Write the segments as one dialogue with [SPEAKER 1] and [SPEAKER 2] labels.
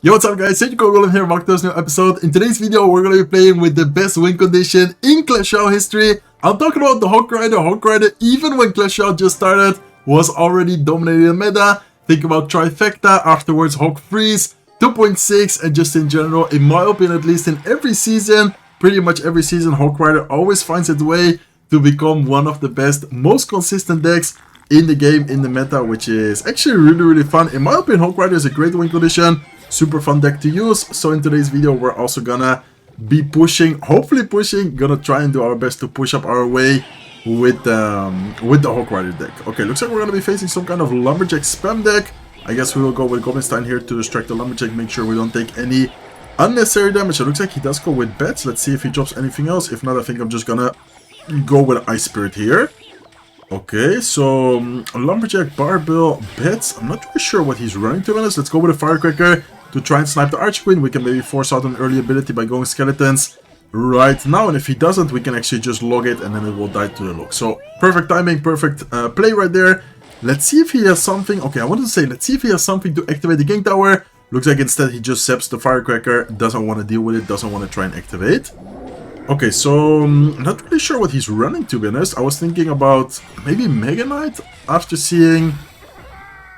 [SPEAKER 1] Yo, what's up guys, Golem here, welcome to this new episode. In today's video, we're going to be playing with the best win condition in Clash Royale history. I'm talking about the Hawk Rider. Hawk Rider, even when Clash Royale just started, was already dominating the meta. Think about Trifecta, afterwards Hawk Freeze, 2.6, and just in general, in my opinion at least, in every season, pretty much every season, Hawk Rider always finds its way to become one of the best, most consistent decks in the game, in the meta, which is actually really fun. In my opinion, Hawk Rider is a great win condition. Super fun deck to use. So in today's video, we're also gonna be hopefully pushing, gonna try and do our best to push up our way with the Hawk Rider deck. Okay, looks like we're gonna be facing some kind of Lumberjack spam deck. I guess we will go with Goblin here to distract the Lumberjack, make sure we don't take any unnecessary damage. It looks like he does go with bats. Let's see if he drops anything else. If not, I think I'm just gonna go with Ice Spirit here. Okay, so Lumberjack, Barbell, Bats. I'm not really sure what he's running, to be honest. Let's go with a Firecracker to try and snipe the Archqueen. We can maybe force out an early ability by going Skeletons right now. And if he doesn't, we can actually just log it and then it will die to the log. So perfect timing, perfect play right there. Let's see if he has something. Okay, I wanted to say, let's see if he has something to activate the King Tower. Looks like instead he just zaps the Firecracker. Doesn't want to deal with it, doesn't want to try and activate. Okay, so I'm not really sure what he's running, to be honest. I was thinking about maybe Mega Knight after seeing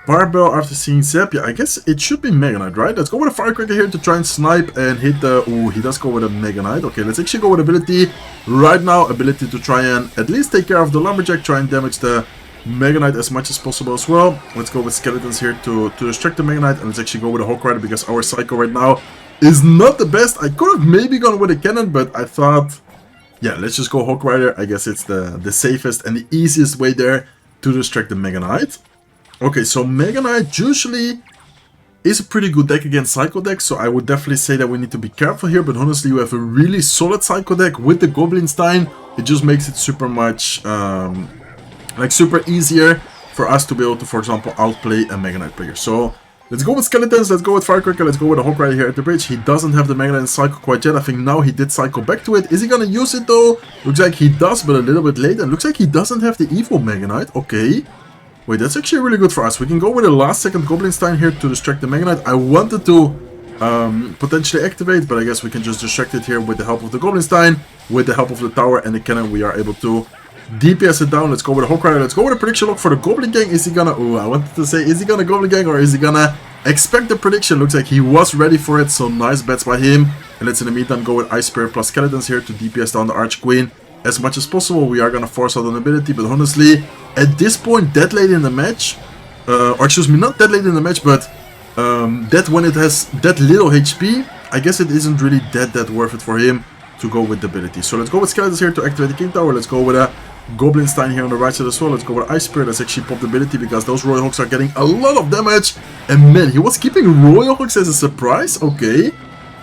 [SPEAKER 1] Barbell, after seeing Zap. Yeah, I guess it should be Mega Knight, right? Let's go with a Firecracker here to try and snipe and hit the... Ooh, he does go with a Mega Knight. Okay, let's actually go with ability right now. Ability to try and at least take care of the Lumberjack, try and damage the Mega Knight as much as possible as well. Let's go with Skeletons here to distract the Mega Knight, and let's actually go with a Hawk Rider because our Psycho right now is not the best. I could have maybe gone with a Cannon, but I thought, yeah, let's just go Hawk Rider. I guess it's the safest and the easiest way there to distract the Mega Knight. Okay, so Mega Knight usually is a pretty good deck against Psycho decks, so I would definitely say that we need to be careful here, but honestly, you have a really solid Psycho deck with the Goblin. It just makes it super much, super easier for us to be able to, for example, outplay a Mega Knight player. So let's go with Skeletons, let's go with Firecracker, let's go with a Hawk Rider here at the bridge. He doesn't have the Mega Knight and Psycho quite yet. I think now he did Psycho back to it. Is he gonna use it though? Looks like he does, but a little bit late. And looks like he doesn't have the Evil Mega Knight. Okay. Wait, that's actually really good for us. We can go with a last second Goblin here to distract the Mega Knight. I wanted to potentially activate, but I guess we can just distract it here with the help of the Goblin, with the help of the tower and the cannon. We are able to DPS it down. Let's go with a Hawk Rider. Let's go with a prediction log for the Goblin Gang. Is he gonna... Oh, I wanted to say, is he gonna Goblin Gang or is he gonna expect the prediction? Looks like he was ready for it, so nice bets by him. And let's in the meantime go with Ice Spirit plus Skeletons here to DPS down the Archqueen as much as possible. We are gonna force out an ability, but honestly, at this point, that late in the match, or excuse me, not that late in the match, but that when it has that little HP, I guess it isn't really that worth it for him to go with the ability. So let's go with Skeletons here to activate the King Tower. Let's go with a Goblin here on the right side as well. Let's go with Ice Spirit. Let's actually pop the ability because those Royal Hawks are getting a lot of damage. And man, he was keeping Royal Hawks as a surprise. Okay,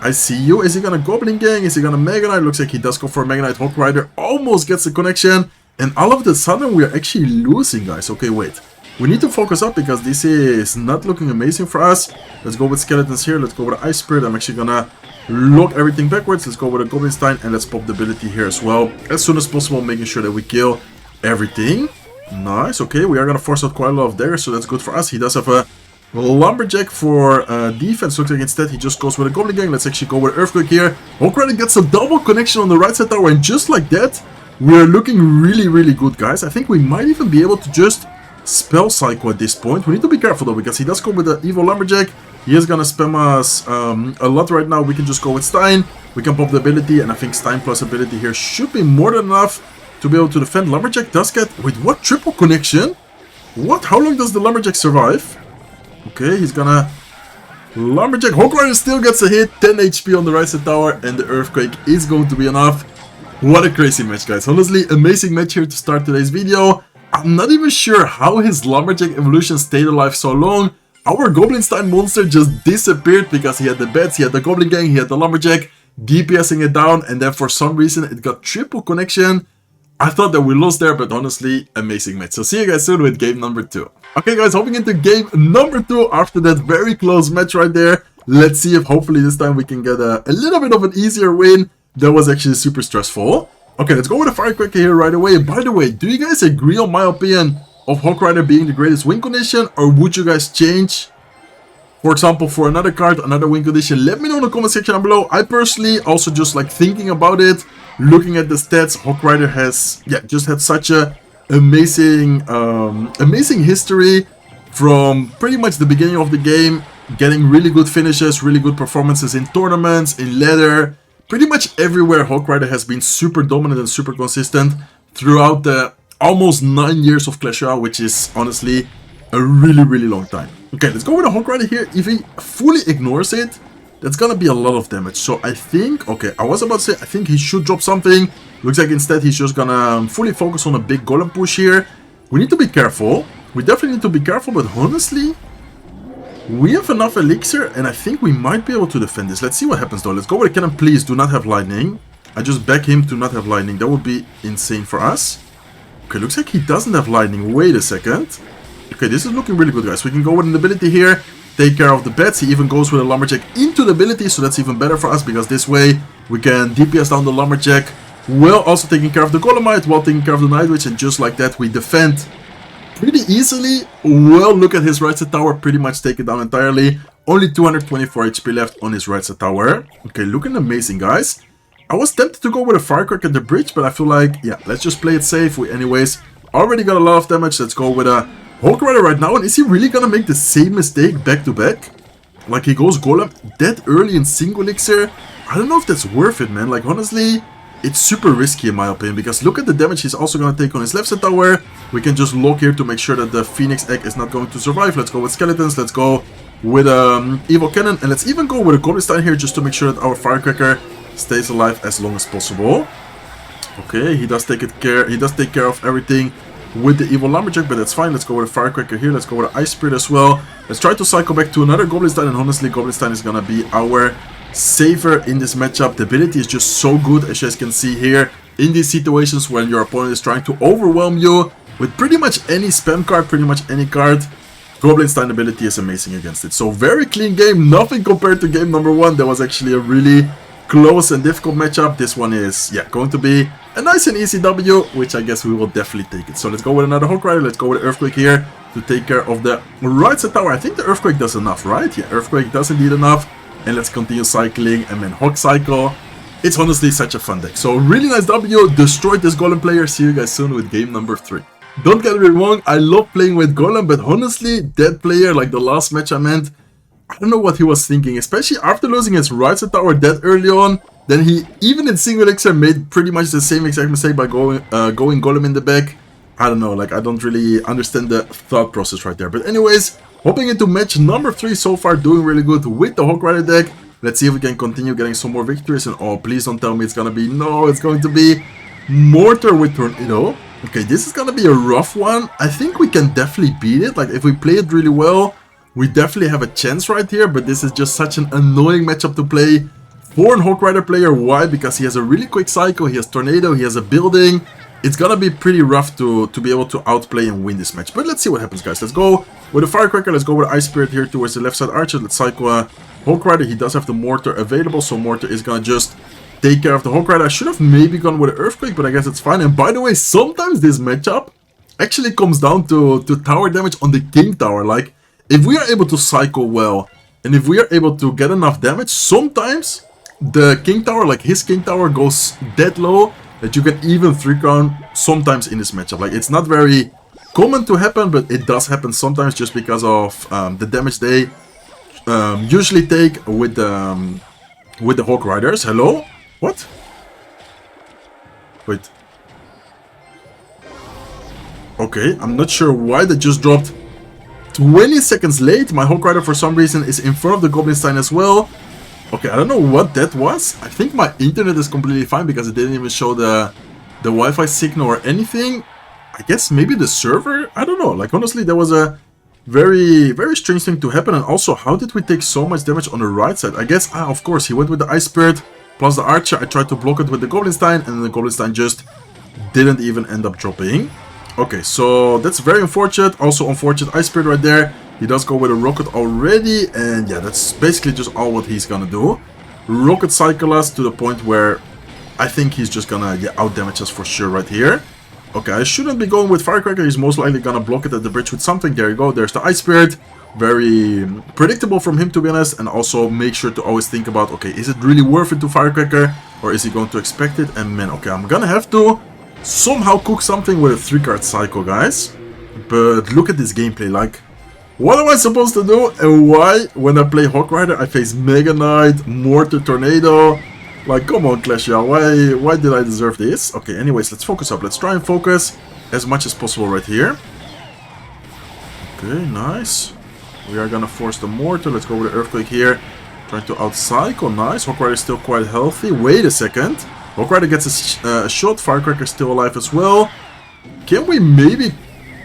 [SPEAKER 1] I see you. Is he gonna Goblin Gang? Is he gonna Mega Knight? Looks like he does go for a Mega Knight. Hawk Rider almost gets the connection. And all of a sudden, we are actually losing, guys. Okay, wait. We need to focus up because this is not looking amazing for us. Let's go with Skeletons here. Let's go with Ice Spirit. I'm actually gonna lock everything backwards. Let's go with a Goblin and let's pop the ability here as well as soon as possible, making sure that we kill everything. Nice. Okay, we are gonna force out quite a lot of daggers, so that's good for us. He does have a Lumberjack for defense. Looks like instead he just goes with a Goblin Gang. Let's actually go with Earthquake here. Hawk Rider gets a double connection on the right side tower, and just like that, we are looking really good, guys. I think we might even be able to just spell Psycho at this point. We need to be careful though, because he does go with the Evil Lumberjack. He is gonna spam us a lot right now. We can just go with Stein. We can pop the ability, and I think Stein plus ability here should be more than enough to be able to defend. Lumberjack does get... Wait, what? Triple connection? What? How long does the Lumberjack survive? Okay, he's gonna... Lumberjack. Hawk Rider still gets a hit. 10 HP on the right side tower, and the Earthquake is going to be enough. What a crazy match, guys. Honestly, amazing match here to start today's video. I'm not even sure how his Lumberjack evolution stayed alive so long. Our Goblin monster just disappeared because he had the bats, he had the Goblin Gang, he had the Lumberjack, DPSing it down, and then for some reason it got triple connection. I thought that we lost there, but honestly, amazing match. So see you guys soon with game number 2. Okay guys, hopping into game number 2 after that very close match right there. Let's see if hopefully this time we can get a little bit of an easier win. That was actually super stressful. Okay, let's go with a Firecracker here right away. By the way, do you guys agree on my opinion of Hawk Rider being the greatest win condition, or would you guys change For example, for another card, another win condition, let me know in the comment section down below. I personally also just like thinking about it, looking at the stats. Hawk Rider has, just had such a amazing history from pretty much the beginning of the game, getting really good finishes, really good performances in tournaments, in ladder. Pretty much everywhere Hawk Rider has been super dominant and super consistent throughout the almost 9 years of Clash Royale, which is honestly a really long time. Okay, let's go with a Hawk Rider here. If he fully ignores it, that's gonna be a lot of damage. So I think, okay, I was about to say, I think he should drop something. Looks like instead he's just gonna fully focus on a big Golem push here. We need to be careful. We definitely need to be careful, but honestly, we have enough elixir, and I think we might be able to defend this. Let's see what happens though. Let's go with a cannon. Please do not have lightning. I just back him to not have lightning. That would be insane for us. Okay, looks like he doesn't have lightning. Wait a second. Okay, this is looking really good, guys. We can go with an ability here, take care of the bets. He even goes with a lumberjack into the ability, so that's even better for us, because this way we can DPS down the lumberjack while also taking care of the Golemite, while taking care of the Night Witch, and just like that we defend pretty easily. Well, look at his right side tower, pretty much take it down entirely. Only 224 HP left on his right side tower. Okay, looking amazing, guys. I was tempted to go with a firecracker at the bridge, but I feel like, let's just play it safe. We anyways already got a lot of damage. Let's go with a Hawk Rider right now. And is he really gonna make the same mistake back to back? Like, he goes Golem that early in single elixir? I don't know if that's worth it, man. Like, honestly, it's super risky in my opinion, because look at the damage he's also gonna take on his left side tower. We can just lock here to make sure that the Phoenix Egg is not going to survive. Let's go with skeletons. Let's go with Evil Cannon, and let's even go with a Goblin here just to make sure that our firecracker stays alive as long as possible. Okay, he does take care of everything with the Evil Lumberjack, but that's fine. Let's go with a firecracker here. Let's go with an Ice Spirit as well. Let's try to cycle back to another Goblin, and honestly, Goblin is gonna be our saver in this matchup. The ability is just so good, as you guys can see here, in these situations when your opponent is trying to overwhelm you with pretty much any spam card, pretty much any card. Goblin ability is amazing against it. So very clean game, nothing compared to game number 1. That was actually a really close and difficult matchup. This one is, going to be a nice and easy W, which I guess we will definitely take it. So let's go with another Hawk Rider. Let's go with Earthquake here to take care of the right side tower. I think the Earthquake does enough, right? Yeah, Earthquake does indeed enough. And let's continue cycling and then Hawk Cycle. It's honestly such a fun deck. So really nice W, destroyed this Golem player. See you guys soon with game number 3. Don't get me wrong, I love playing with Golem, but honestly, that player, like the last match I meant, I don't know what he was thinking, especially after losing his right side tower that early on. Then he, even in single elixir, made pretty much the same exact mistake by going Golem in the back. I don't know, like, I don't really understand the thought process right there. But anyways, hopping into match number 3 so far, doing really good with the Hawk Rider deck. Let's see if we can continue getting some more victories. And oh, please don't tell me it's gonna be, no, it's going to be Mortar with Tornado. Okay, this is gonna be a rough one. I think we can definitely beat it. Like, if we play it really well, we definitely have a chance right here. But this is just such an annoying matchup to play for a Hawk Rider player. Why? Because he has a really quick cycle, he has Tornado, he has a building. It's gonna be pretty rough to be able to outplay and win this match. But let's see what happens, guys. Let's go with a Firecracker. Let's go with Ice Spirit here towards the left side Archer. Let's cycle a Hawk Rider. He does have the Mortar available, so Mortar is gonna just take care of the Hawk Rider. I should have maybe gone with an Earthquake, but I guess it's fine. And by the way, sometimes this matchup actually comes down to tower damage on the King Tower. Like, if we are able to cycle well, and if we are able to get enough damage, sometimes the King Tower, like his King Tower, goes that low that you can even 3-count sometimes in this matchup. Like, it's not very common to happen, but it does happen sometimes just because of the damage they usually take with the Hawk Riders. Hello? What? Wait. Okay, I'm not sure why that just dropped 20 seconds late. My Hawk Rider for some reason is in front of the Goblin as well. Okay, I don't know what that was. I think my internet is completely fine because it didn't even show the Wi-Fi signal or anything. I guess maybe the server? I don't know. Like, honestly, that was a very, very strange thing to happen. And also, how did we take so much damage on the right side? I guess, of course, he went with the Ice Spirit plus the Archer. I tried to block it with the Goblin, and the Goblin just didn't even end up dropping. Okay, so that's very unfortunate. Also unfortunate Ice Spirit right there. He does go with a Rocket already, and yeah, that's basically just all what he's gonna do. Rocket cycle us to the point where I think he's just gonna out damage us for sure right here. Okay, I shouldn't be going with Firecracker. He's most likely gonna block it at the bridge with something. There you go. There's the Ice Spirit. Very predictable from him, to be honest. And also make sure to always think about, okay, is it really worth it to Firecracker? Or is he going to expect it? And man, okay, I'm gonna have to somehow cook something with a 3-card cycle, guys. But look at this gameplay. Like, what am I supposed to do? And why, when I play Hawk Rider, I face Mega Knight, Mortar, Tornado? Like, come on, Clash Royale, why did I deserve this? Okay, anyways, let's focus up. Let's try and focus as much as possible right here. Okay, nice. We are gonna force the Mortar. Let's go with the Earthquake here. Trying to out-cycle. Nice. Hawk Rider is still quite healthy. Wait a second. Hawk Rider gets a shot. Firecracker still alive as well. Can we maybe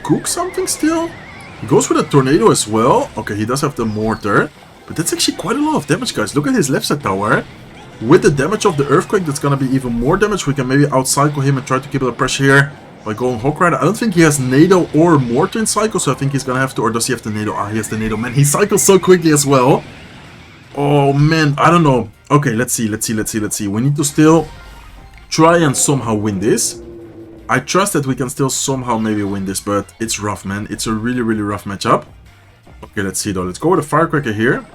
[SPEAKER 1] cook something still? He goes with a Tornado as well. Okay, he does have the Mortar. But that's actually quite a lot of damage, guys. Look at his left side tower. With the damage of the Earthquake, that's gonna be even more damage. We can maybe out-cycle him and try to keep the pressure here by going Hawk Rider. I don't think he has Nado or Mortar in cycle, so I think he's gonna have to... Or does he have the Nado? Ah, he has the Nado. Man, he cycles so quickly as well. Oh, man, I don't know. Okay, let's see. We need to still try and somehow win this. I trust that we can still somehow maybe win this, but it's rough, man. It's a really, really rough matchup. Okay, let's see, though. Let's go with a Firecracker here.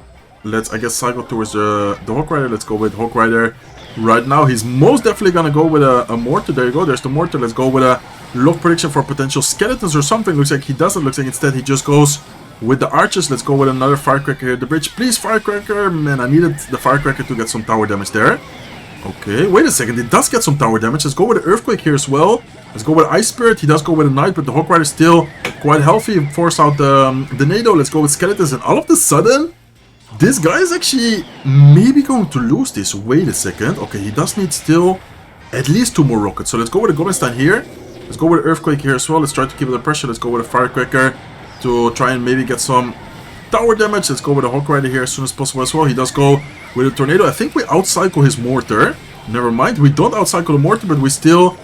[SPEAKER 1] Let's, I guess, cycle towards the Hawk Rider. Let's go with Hawk Rider. Right now, he's most definitely gonna go with a Mortar. There you go. There's the Mortar. Let's go with a lock prediction for potential skeletons or something. Looks like he doesn't. Looks like instead he just goes with the archers. Let's go with another Firecracker here at the bridge. Please, Firecracker. Man, I needed the Firecracker to get some tower damage there. Okay, wait a second. It does get some tower damage. Let's go with the Earthquake here as well. Let's go with Ice Spirit. He does go with a Knight, but the Hawk Rider is still quite healthy. Force out the Nado. Let's go with Skeletons. And all of a sudden, this guy is actually maybe going to lose this. Wait a second. Okay, he does need still at least 2 more rockets. So let's go with a Goblin here. Let's go with an Earthquake here as well. Let's try to keep the pressure. Let's go with a Firecracker to try and maybe get some tower damage. Let's go with a Hawk Rider here as soon as possible as well. He does go with a Tornado. I think we outcycle his Mortar. Never mind. We don't outcycle the Mortar, but we still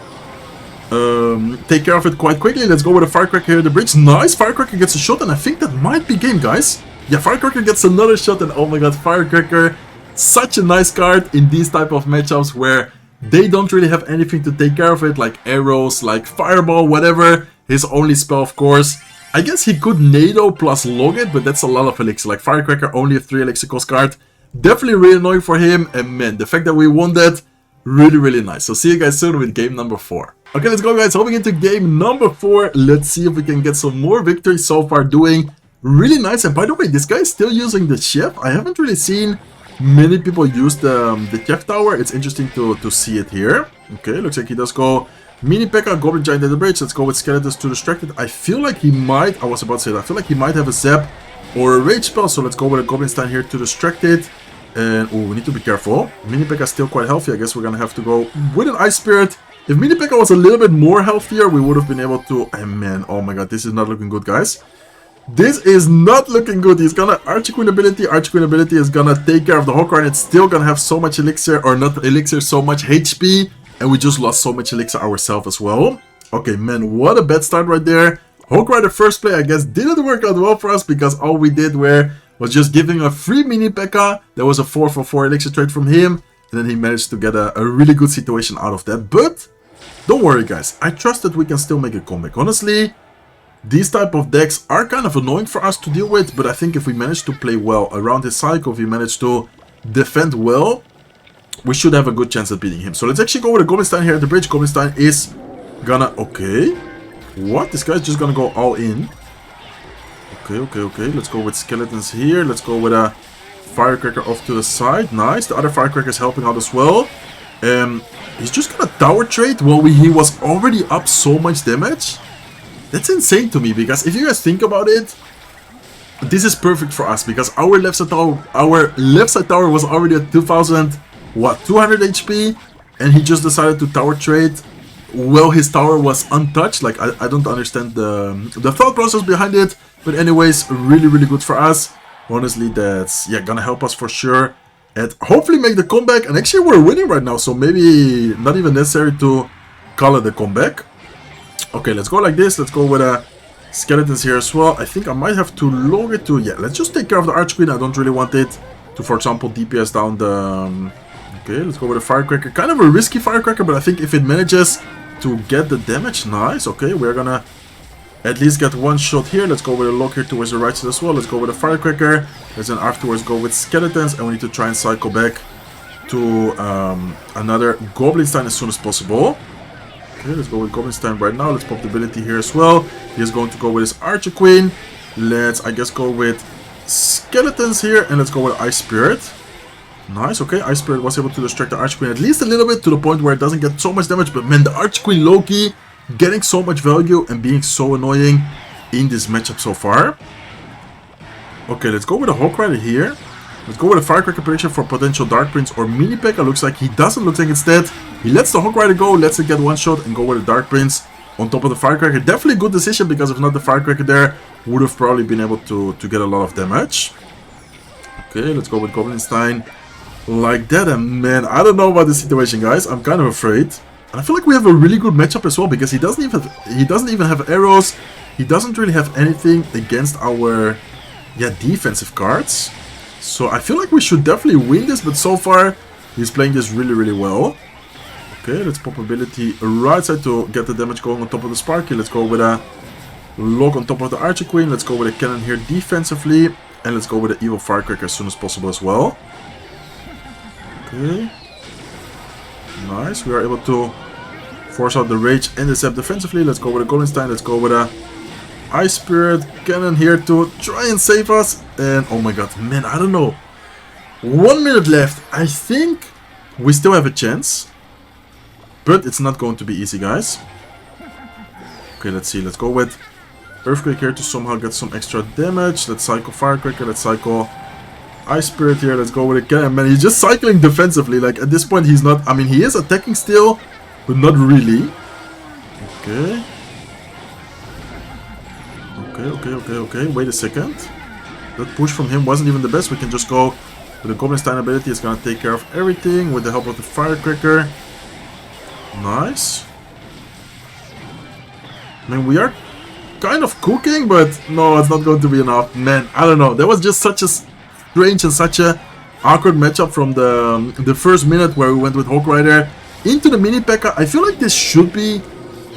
[SPEAKER 1] take care of it quite quickly. Let's go with a Firecracker here at the bridge. Nice. Firecracker gets a shot, and I think that might be game, guys. Yeah, Firecracker gets another shot, and oh my god, Firecracker, such a nice card in these type of matchups where they don't really have anything to take care of it, like arrows, like Fireball, whatever. His only spell, of course. I guess he could Nado plus log it, but that's a lot of elixir. Like Firecracker, only a 3 elixir cost card. Definitely really annoying for him, and man, the fact that we won that, really, really nice. So see you guys soon with game number 4. Okay, let's go, guys. Hopping into game number 4. Let's see if we can get some more victories. So far doing really nice. And by the way, this guy is still using the chef. I haven't really seen many people use the chef tower. It's interesting to see it here. Okay, looks like he does go Mini Pekka, Goblin Giant at the bridge. Let's go with Skeletons to distract it. I feel like he might, I was about to say that, I feel like he might have a Zap or a Rage spell. So let's go with a Goblin Stein here to distract it. And oh, we need to be careful. Mini Pekka is still quite healthy. I guess we're gonna have to go with an Ice Spirit. If Mini Pekka was a little bit more healthier, we would have been able to... And man, oh my god, this is not looking good, guys. This is not looking good. He's gonna Archqueen ability. Archqueen ability is gonna take care of the Hawk Rider. It's still gonna have so much elixir, or not elixir, so much HP. And we just lost so much elixir ourselves as well. Okay, man, what a bad start right there. Hawk Rider first play, I guess, didn't work out well for us because all we did was just giving a free Mini Pekka. There was a 4 for 4 elixir trade from him. And then he managed to get a really good situation out of that. But don't worry, guys. I trust that we can still make a comeback. Honestly, these type of decks are kind of annoying for us to deal with. But I think if we manage to play well around his cycle, if we manage to defend well, we should have a good chance at beating him. So let's actually go with a Goblin Stein here at the bridge. Goblin Stein is gonna... Okay. What? This guy's just gonna go all in. Okay. Let's go with Skeletons here. Let's go with a Firecracker off to the side. Nice. The other Firecracker is helping out as well. He's just gonna tower trade while he was already up so much damage. That's insane to me, because if you guys think about it, this is perfect for us, because our left side tower was already at 200 HP, and he just decided to tower trade while his tower was untouched. Like, I don't understand the thought process behind it, but anyways, really, really good for us. Honestly, that's, yeah, gonna help us for sure, and hopefully make the comeback. And actually, we're winning right now, so maybe not even necessary to call it a comeback. Okay, let's go like this. Let's go with a Skeletons here as well. I think I might have to log it to... Yeah, let's just take care of the Archqueen. I don't really want it to, for example, DPS down the... Okay, let's go with a Firecracker. Kind of a risky Firecracker, but I think if it manages to get the damage. Nice. Okay, we're gonna at least get one shot here. Let's go with a lock here towards the right side as well. Let's go with a firecracker. Let's then afterwards go with skeletons, and we need to try and cycle back to another Goblin Stein as soon as possible. Okay, let's go with Goblin Stein right now. Let's pop the ability here as well. He's going to go with his Archer Queen. Let's, I guess, go with skeletons here, and let's go with Ice Spirit. Nice, okay, Ice Spirit was able to distract the Archer Queen at least a little bit to the point where it doesn't get so much damage, but man, the Archer Queen low-key getting so much value and being so annoying in this matchup so far. Okay, let's go with a Hawk Rider here. Let's go with a Firecracker prediction for potential Dark Prince or Mini Pekka. Looks like he doesn't. Looks like instead he lets the Hawk Rider go, lets it get one shot, and go with a Dark Prince on top of the Firecracker. Definitely a good decision, because if not, the Firecracker there would have probably been able to get a lot of damage. Okay, let's go with Goblin Stein like that. And man, I don't know about this situation, guys. I'm kind of afraid. And I feel like we have a really good matchup as well, because he doesn't even have arrows. He doesn't really have anything against our defensive cards. So I feel like we should definitely win this, but so far he's playing this really, really well. Okay, let's pop ability right side to get the damage going on top of the Sparky. Let's go with a lock on top of the Archer Queen. Let's go with a cannon here defensively. And let's go with the evil Firecracker as soon as possible as well. Okay. Nice. We are able to force out the Rage and the Zap defensively. Let's go with a Golem Stein. Let's go with a Ice Spirit cannon here to try and save us. And oh my god, man, I don't know. 1 minute left. I think we still have a chance. But it's not going to be easy, guys. Okay, let's see. Let's go with Earthquake here to somehow get some extra damage. Let's cycle Firecracker. Let's cycle Ice Spirit here. Let's go with a cannon. Man, he's just cycling defensively. Like, at this point, he's not... I mean, he is attacking still, but not really. Okay. Okay. Wait a second. That push from him wasn't even the best. We can just go with the Goblin Stein ability. It's gonna take care of everything with the help of the Firecracker. Nice. I mean, we are kind of cooking, but no, it's not going to be enough. Man, I don't know. That was just such a strange and such a awkward matchup from the first minute where we went with Hawk Rider into the Mini Pekka. I feel like this should be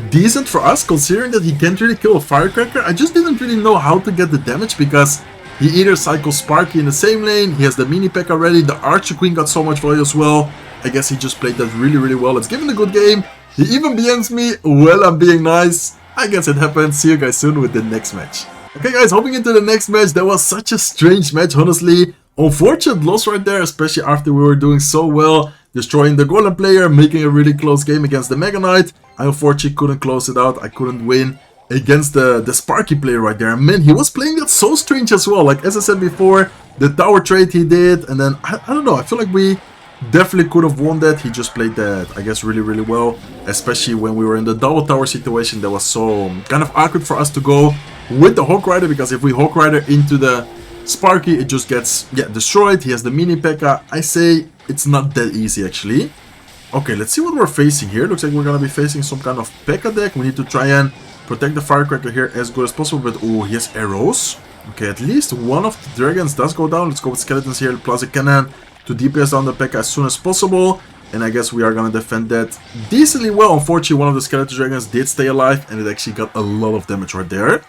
[SPEAKER 1] decent for us, considering that he can't really kill a Firecracker. I just didn't really know how to get the damage, because he either cycles Sparky in the same lane, he has the Mini Pekka ready, the Archer Queen got so much value as well. I guess he just played that really, really well. Let's give him a good game. He even BMs me. Well, I'm being nice. I guess it happens. See you guys soon with the next match. Okay, guys, hopping into the next match. That was such a strange match, honestly. Unfortunate loss right there, especially after we were doing so well, destroying the Golem player, making a really close game against the Mega Knight. I unfortunately couldn't close it out. I couldn't win against the Sparky player right there. Man, he was playing that so strange as well. Like, as I said before, the tower trade he did, and then, I don't know, I feel like we definitely could have won that. He just played that, I guess, really, really well. Especially when we were in the double tower situation. That was so kind of awkward for us to go with the Hawk Rider, because if we Hawk Rider into the Sparky, it just gets destroyed. He has the Mini Pekka. I say it's not that easy, actually. Okay, let's see what we're facing here. Looks like we're gonna be facing some kind of Pekka deck. We need to try and protect the Firecracker here as good as possible. But oh, he has arrows. Okay, at least one of the dragons does go down. Let's go with skeletons here, plus a cannon to DPS down the Pekka as soon as possible. And I guess we are gonna defend that decently well. Unfortunately, one of the skeleton dragons did stay alive, and it actually got a lot of damage right there.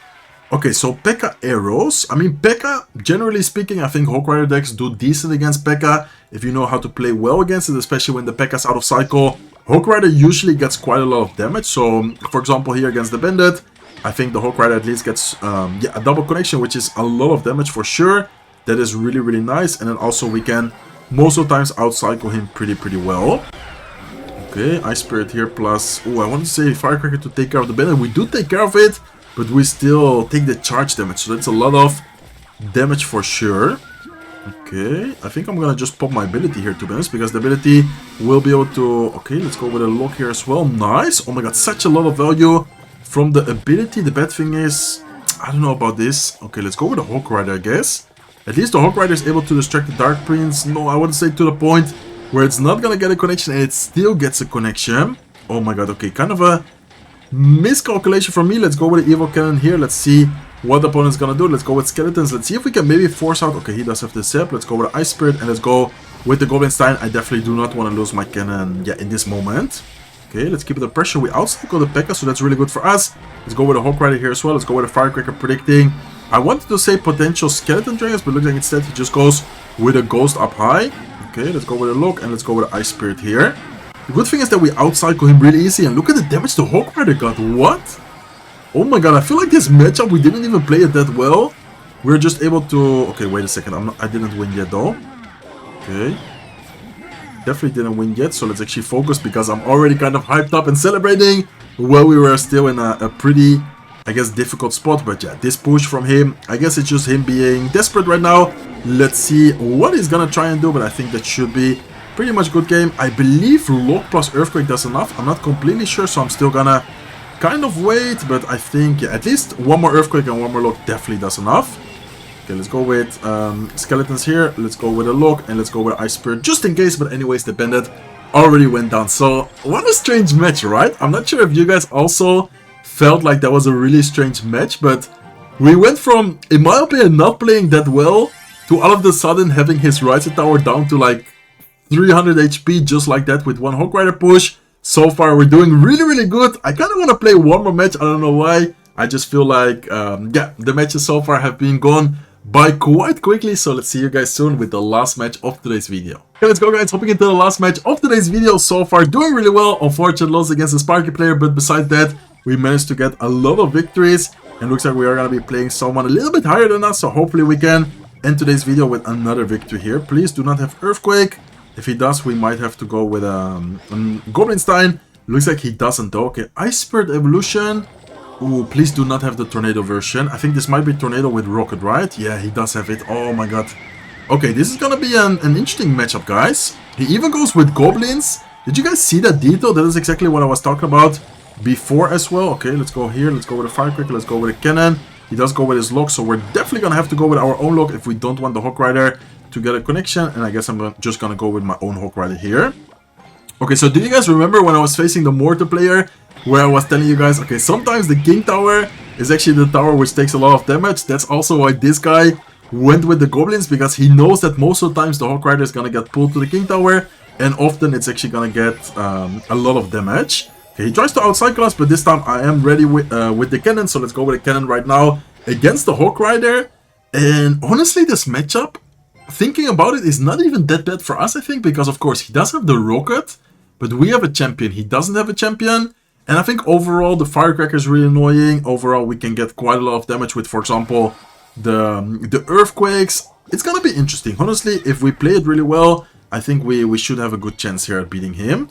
[SPEAKER 1] Okay, so Pekka arrows. I mean, Pekka, generally speaking, I think Hawk Rider decks do decent against Pekka if you know how to play well against it, especially when the Pekka's out of cycle. Hawk Rider usually gets quite a lot of damage. So, for example, here against the Bandit, I think the Hawk Rider at least gets a double connection, which is a lot of damage for sure. That is really, really nice. And then also we can most of the times outcycle him pretty well. Okay, Ice Spirit here plus... Oh, I want to say Firecracker to take care of the Bandit. We do take care of it, but we still take the charge damage. So that's a lot of damage for sure. Okay, I think I'm gonna just pop my ability here, to be honest, because the ability will be able to... Okay, let's go with a lock here as well. Nice. Oh my god, such a lot of value from the ability. The bad thing is, I don't know about this. Okay, let's go with a Hawk Rider, I guess. At least the Hawk Rider is able to distract the Dark Prince. No, I wouldn't say to the point where it's not gonna get a connection, and it still gets a connection. Oh my god, okay, kind of a miscalculation for me. Let's go with the Evil Cannon here. Let's see what the opponent's gonna do. Let's go with Skeletons. Let's see if we can maybe force out... Okay, he does have the Zap. Let's go with the Ice Spirit, and let's go with the Goblin Stein. I definitely do not want to lose my cannon in this moment. Okay, let's keep the pressure. We outcycle the Pekka, so that's really good for us. Let's go with a Hawk Rider here as well. Let's go with a Firecracker predicting. I wanted to say potential Skeleton Dragons, but looks like instead he just goes with a Ghost up high. Okay, let's go with a Look, and let's go with an Ice Spirit here. The good thing is that we outcycle him really easy, and look at the damage the Hawk Rider got. What? Oh my god, I feel like this matchup, we didn't even play it that well. We're just able to... Okay, wait a second. I didn't win yet, though. Okay. Definitely didn't win yet, so let's actually focus, because I'm already kind of hyped up and celebrating. Well, we were still in a pretty, I guess, difficult spot. But yeah, this push from him, I guess it's just him being desperate right now. Let's see what he's gonna try and do, but I think that should be pretty much good game. I believe Lock plus Earthquake does enough. I'm not completely sure, so I'm still gonna kind of wait. But I think, yeah, at least one more Earthquake and one more Lock definitely does enough. Okay, let's go with Skeletons here. Let's go with a Lock, and let's go with Ice Spirit just in case. But anyways, the Bandit already went down. So, what a strange match, right? I'm not sure if you guys also felt like that was a really strange match. But we went from, in my opinion, not playing that well to all of a sudden having his Rising Tower down to like 300 HP just like that with one Hawk Rider push. So far, we're doing really, really good. I kind of want to play one more match. I don't know why. I just feel like, yeah, the matches so far have been gone by quite quickly. So let's see you guys soon with the last match of today's video. Okay, let's go guys, hopping into the last match of today's video. So far doing really well. Unfortunate loss against the Sparky player, but besides that we managed to get a lot of victories, and looks like we are going to be playing someone a little bit higher than us. So hopefully we can end today's video with another victory here. Please do not have Earthquake. If he does, we might have to go with Goblin Stein. Looks like he doesn't though. Okay, Ice Spirit Evolution. Ooh, please do not have the Tornado version. I think this might be Tornado with Rocket, right? Yeah, he does have it. Oh my god. Okay, this is gonna be an interesting matchup, guys. He even goes with Goblins. Did you guys see that detail? That is exactly what I was talking about before as well. Okay, let's go here. Let's go with a Firecracker. Let's go with a Cannon. He does go with his Lock, so we're definitely gonna have to go with our own Lock if we don't want the Hawk Rider to get a connection. And I guess I'm just gonna go with my own Hawk Rider here. Okay, so do you guys remember when I was facing the Mortar player, where I was telling you guys, okay, sometimes the King Tower is actually the tower which takes a lot of damage. That's also why this guy went with the Goblins, because he knows that most of the times the Hawk Rider is gonna get pulled to the King Tower, and often it's actually gonna get a lot of damage. Okay, he tries to outcycle us, but this time I am ready with the Cannon, so let's go with the Cannon right now against the Hawk Rider. And honestly, this matchup, thinking about it, is not even that bad for us, I think, because of course he does have the Rocket, but we have a champion. He doesn't have a champion. And I think overall the Firecracker is really annoying. Overall we can get quite a lot of damage with, for example, the Earthquakes. It's gonna be interesting. Honestly, if we play it really well, I think we should have a good chance here at beating him.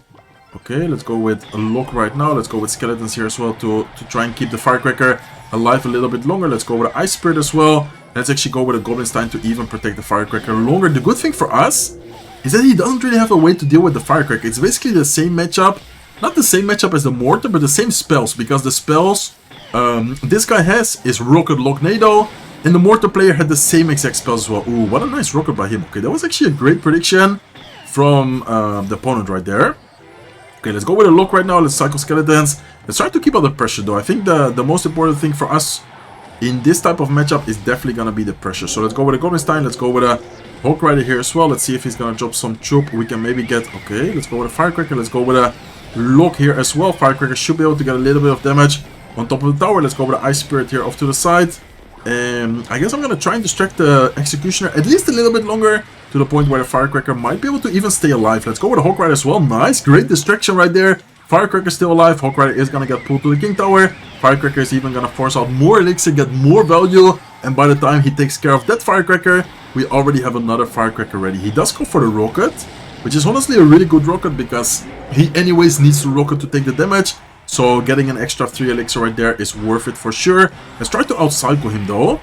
[SPEAKER 1] Okay, let's go with a Lock right now. Let's go with Skeletons here as well to try and keep the Firecracker alive a little bit longer. Let's go with an Ice Spirit as well. Let's actually go with a Goblin Stein to even protect the Firecracker longer. The good thing for us is that he doesn't really have a way to deal with the Firecracker. It's basically the same matchup. Not the same matchup as the Mortar, but the same spells, because the spells this guy has is Rocket, Lock, Nado, and the Mortar player had the same exact spells as well. Ooh, what a nice Rocket by him. Okay, that was actually a great prediction from the opponent right there. Okay, let's go with a Lock right now. Let's cycle Skeletons. Let's try to keep out the pressure though. I think the most important thing for us in this type of matchup is definitely gonna be the pressure. So let's go with a Goblin Stein. Let's go with a Hawk Rider here as well. Let's see if he's gonna drop some troop. We can maybe get... Okay, let's go with a Firecracker. Let's go with a Lock here as well. Firecracker should be able to get a little bit of damage on top of the tower. Let's go with the Ice Spirit here off to the side. I guess I'm gonna try and distract the Executioner at least a little bit longer, to the point where the Firecracker might be able to even stay alive. Let's go with the Hawk Rider as well. Nice, great distraction right there. Firecracker still alive. Hawk Rider is gonna get pulled to the King Tower. Firecracker is even gonna force out more elixir, get more value, and by the time he takes care of that Firecracker, we already have another Firecracker ready. He does go for the Rocket, which is honestly a really good Rocket, because he anyways needs the Rocket to take the damage. So getting an extra 3 elixir right there is worth it for sure. Let's try to outcycle him though.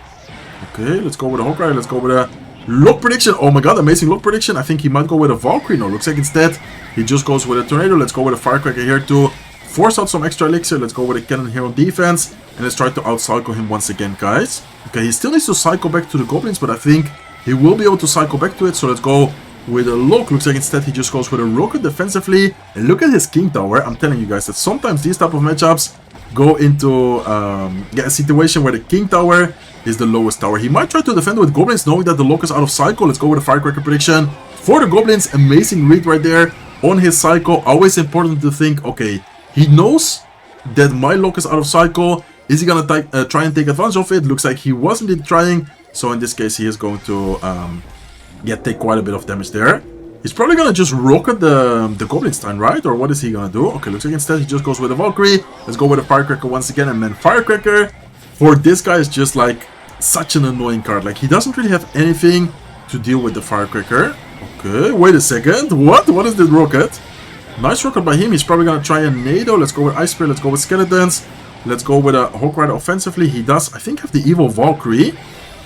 [SPEAKER 1] Okay, let's go with a Hawk Rider. Let's go with a Lock prediction. Oh my god, amazing Lock prediction. I think he might go with a Valkyrie. No, looks like instead he just goes with a Tornado. Let's go with a Firecracker here to force out some extra elixir. Let's go with a Cannon here on defense. And let's try to outcycle him once again, guys. Okay, he still needs to cycle back to the Goblins, but I think he will be able to cycle back to it. So let's go with a Lock. Looks like instead he just goes with a Rocket defensively. And look at his King Tower. I'm telling you guys that sometimes these type of matchups go into a situation where the King Tower is the lowest tower. He might try to defend with Goblins, knowing that the Lock is out of cycle. Let's go with a Firecracker prediction for the Goblins. Amazing read right there on his cycle. Always important to think, okay, He knows that my lock is out of cycle. Is he gonna try and take advantage of it? Looks like he was indeed trying. So in this case, he is going to take quite a bit of damage there. He's probably gonna just rocket the Goblin Stein, right? Or what is he gonna do? Okay, looks like instead he just goes with a Valkyrie. Let's go with a Firecracker once again. And then Firecracker for this guy is just like such an annoying card. Like, he doesn't really have anything to deal with the Firecracker. Okay, wait a second. What? What is this rocket? Nice rocket by him. He's probably gonna try a NATO. Let's go with Ice Spear. Let's go with Skeletons. Let's go with a Hawk Rider offensively. He does, I think, have the Evil Valkyrie.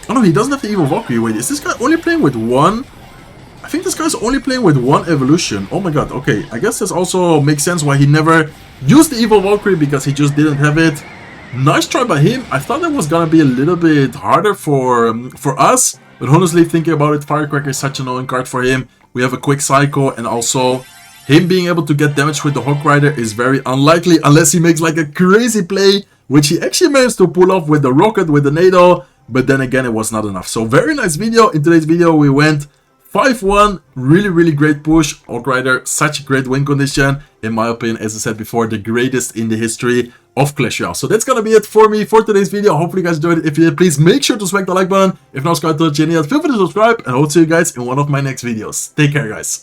[SPEAKER 1] Oh no, he doesn't have the Evil Valkyrie. Wait, is this guy only playing with one? I think this guy's only playing with one evolution. Oh my god, okay. I guess this also makes sense why he never used the Evil Valkyrie, because he just didn't have it. Nice try by him. I thought that was gonna be a little bit harder for us. But honestly, thinking about it, Firecracker is such an annoying card for him. We have a quick cycle, and also him being able to get damage with the Hawk Rider is very unlikely unless he makes like a crazy play, which he actually managed to pull off with the rocket, with the NATO. But then again, it was not enough. So very nice video. In today's video, we went 5-1, really great push. Hawk Rider, such a great win condition. In my opinion, as I said before, the greatest in the history of Clash Royale. So that's gonna be it for me for today's video. Hopefully you guys enjoyed it. If you did, please make sure to smack the like button. If not subscribed to the channel, feel free to subscribe, and I will see you guys in one of my next videos. Take care, guys.